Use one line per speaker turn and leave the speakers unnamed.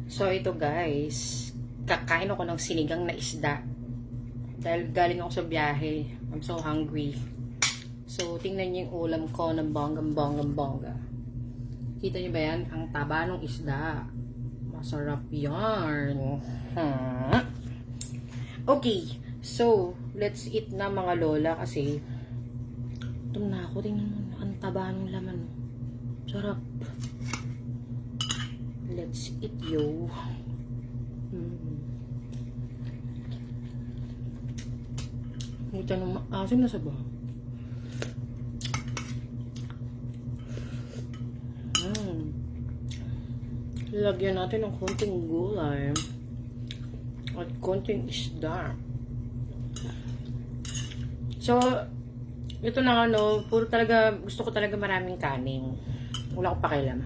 So, ito guys, kakain ako ng sinigang na isda. Dahil galing ako sa biyahe. I'm so hungry. So, tingnan niyo yung ulam ko ng bongga. Kita niyo ba yan? Ang taba ng isda. Masarap yan. Okay. So, let's eat na mga lola kasi gutom na ako. Tingnan mo. Ang taba ng laman. Sarap. Let's eat yo. Kita nung asim na sabaw. Lagyan natin ng konting gulay at konting isda. So, ito na puro talaga, gusto ko talaga maraming kanin. Wala akong pakialam.